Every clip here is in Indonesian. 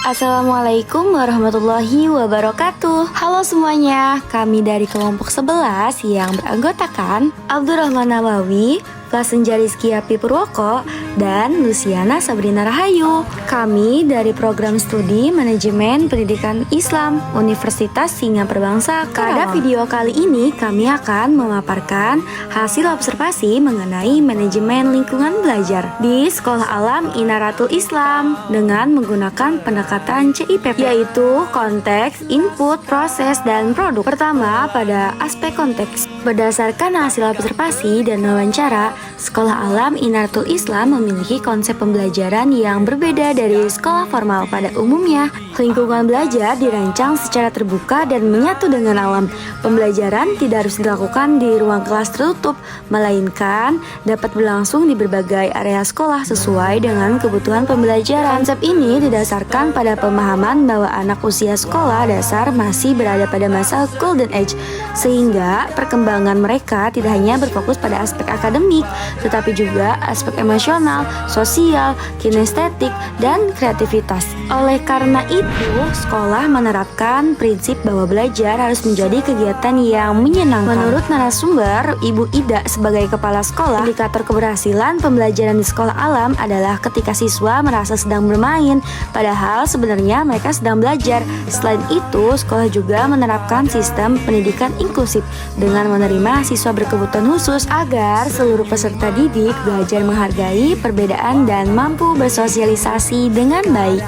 Assalamualaikum warahmatullahi wabarakatuh. Halo semuanya, kami dari kelompok 11 yang beranggotakan Abdurrahman Nawawi, Fasenja Rizkia Purwoko, dan Luciana Sabrina Rahayu. Kami dari program studi Manajemen Pendidikan Islam Universitas Singa Perbangsa Karawang. Pada video kali ini kami akan memaparkan hasil observasi mengenai manajemen lingkungan belajar di Sekolah Alam Inaratul Islam dengan menggunakan pendekatan CIPP, yaitu konteks, input, proses, dan produk. Pertama, pada aspek konteks. Berdasarkan hasil observasi dan wawancara, Sekolah Alam Inaratul Islam memiliki konsep pembelajaran yang berbeda dari sekolah formal pada umumnya. Lingkungan belajar dirancang secara terbuka dan menyatu dengan alam. Pembelajaran tidak harus dilakukan di ruang kelas tertutup, melainkan dapat berlangsung di berbagai area sekolah sesuai dengan kebutuhan pembelajaran. Konsep ini didasarkan pada pemahaman bahwa anak usia sekolah dasar masih berada pada masa golden age, sehingga perkembangan mereka tidak hanya berfokus pada aspek akademik, tetapi juga aspek emosional, sosial, kinestetik, dan kreativitas. Oleh karena itu, sekolah menerapkan prinsip bahwa belajar harus menjadi kegiatan yang menyenangkan. Menurut narasumber, Ibu Ida sebagai kepala sekolah, indikator keberhasilan pembelajaran di sekolah alam adalah ketika siswa merasa sedang bermain, padahal sebenarnya mereka sedang belajar. Selain itu, sekolah juga menerapkan sistem pendidikan inklusif dengan menerima siswa berkebutuhan khusus agar seluruh peserta didik belajar menghargai perbedaan dan mampu bersosialisasi dengan baik.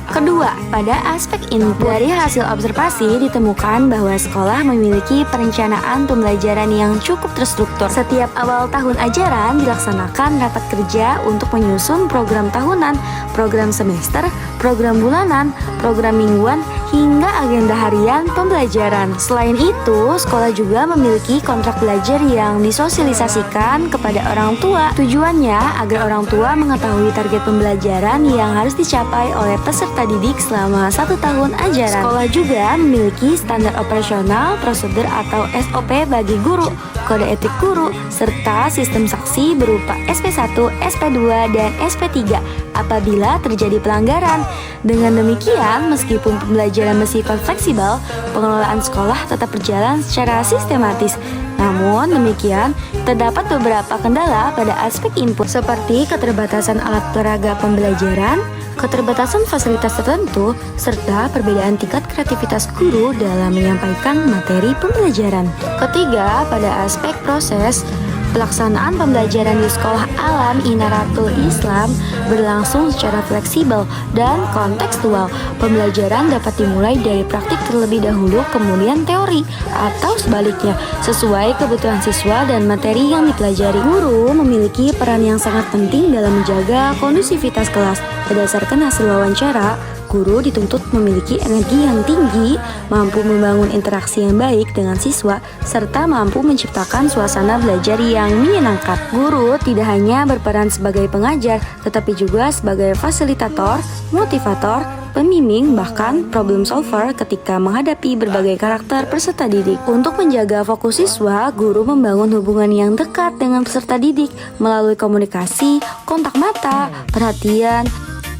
Kedua, pada aspek input. Dari hasil observasi ditemukan bahwa sekolah memiliki perencanaan pembelajaran yang cukup terstruktur. Setiap awal tahun ajaran dilaksanakan rapat kerja untuk menyusun program tahunan, program semester, program bulanan, program mingguan, hingga agenda harian pembelajaran. Selain itu, sekolah juga memiliki kontrak belajar yang disosialisasikan kepada orang tua. Tujuannya agar orang tua mengetahui target pembelajaran yang harus dicapai oleh peserta didik selama 1 tahun ajaran. Sekolah juga memiliki standar operasional, prosedur atau SOP bagi guru, kode etik guru, serta sistem saksi berupa SP1, SP2, dan SP3 apabila terjadi pelanggaran. Dengan demikian, meskipun pembelajaran bersifat fleksibel, pengelolaan sekolah tetap berjalan secara sistematis. Namun demikian, terdapat beberapa kendala pada aspek input seperti keterbatasan alat peraga pembelajaran, keterbatasan fasilitas tertentu, serta perbedaan tingkat kreativitas guru dalam menyampaikan materi pembelajaran. Ketiga, pada aspek proses, pelaksanaan pembelajaran di Sekolah Alam Inaratul Islam berlangsung secara fleksibel dan kontekstual. Pembelajaran dapat dimulai dari praktik terlebih dahulu, kemudian teori, atau sebaliknya, sesuai kebutuhan siswa dan materi yang dipelajari. Guru memiliki peran yang sangat penting dalam menjaga kondusivitas kelas. Berdasarkan hasil wawancara, guru dituntut memiliki energi yang tinggi, mampu membangun interaksi yang baik dengan siswa, serta mampu menciptakan suasana belajar yang menyenangkan. Guru tidak hanya berperan sebagai pengajar, tetapi juga sebagai fasilitator, motivator, pembimbing, bahkan problem solver ketika menghadapi berbagai karakter peserta didik. Untuk menjaga fokus siswa, guru membangun hubungan yang dekat dengan peserta didik melalui komunikasi, kontak mata, perhatian,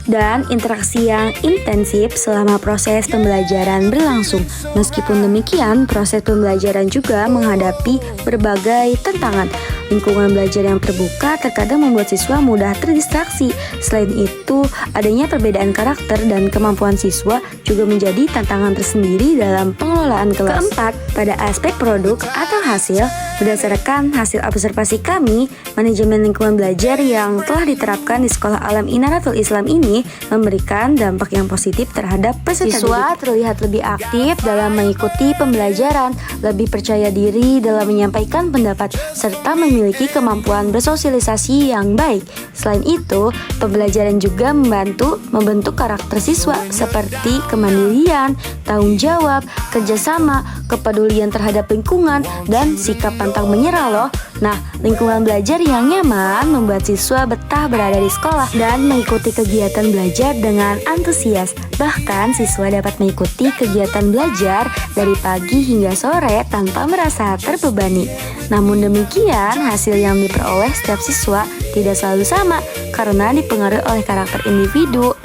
dan interaksi yang intensif selama proses pembelajaran berlangsung. Meskipun demikian, proses pembelajaran juga menghadapi berbagai tantangan. Lingkungan belajar yang terbuka terkadang membuat siswa mudah terdistraksi. Selain itu, adanya perbedaan karakter dan kemampuan siswa juga menjadi tantangan tersendiri dalam pengelolaan kelas. Keempat, pada aspek produk atau hasil, berdasarkan hasil observasi kami, manajemen lingkungan belajar yang telah diterapkan di Sekolah Alam Inaratul Islam ini memberikan dampak yang positif terhadap peserta didik. Siswa terlihat lebih aktif dalam mengikuti pembelajaran, lebih percaya diri dalam menyampaikan pendapat, serta memiliki kemampuan bersosialisasi yang baik. Selain itu, pembelajaran juga membentuk karakter siswa seperti kemandirian, tanggung jawab, kerjasama, kepedulian terhadap lingkungan, dan sikap pantang menyerah loh. Nah, lingkungan belajar yang nyaman membuat siswa betah berada di sekolah dan mengikuti kegiatan belajar dengan antusias. Bahkan, siswa dapat mengikuti kegiatan belajar dari pagi hingga sore tanpa merasa terbebani. Namun demikian, hasil yang diperoleh setiap siswa tidak selalu sama karena dipengaruhi oleh karakter individu.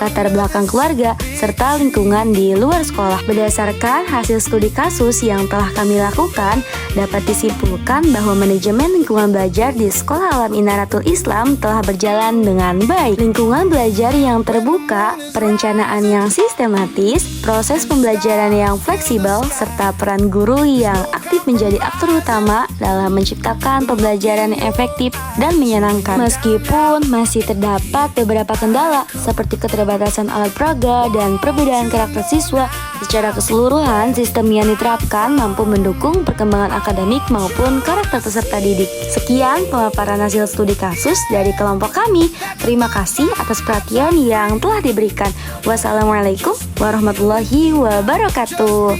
latar belakang keluarga, serta lingkungan di luar sekolah. Berdasarkan hasil studi kasus yang telah kami lakukan, dapat disimpulkan bahwa manajemen lingkungan belajar di Sekolah Alam Inaratul Islam telah berjalan dengan baik. Lingkungan belajar yang terbuka, perencanaan yang sistematis, proses pembelajaran yang fleksibel, serta peran guru yang aktif menjadi aktor utama dalam menciptakan pembelajaran yang efektif dan menyenangkan. Meskipun masih terdapat beberapa kendala seperti keterbatasan alat peraga dan perbedaan karakter siswa, secara keseluruhan sistem yang diterapkan mampu mendukung perkembangan akademik maupun karakter peserta didik. Sekian pemaparan hasil studi kasus dari kelompok kami. Terima kasih atas perhatian yang telah diberikan. Wassalamualaikum warahmatullahi wabarakatuh.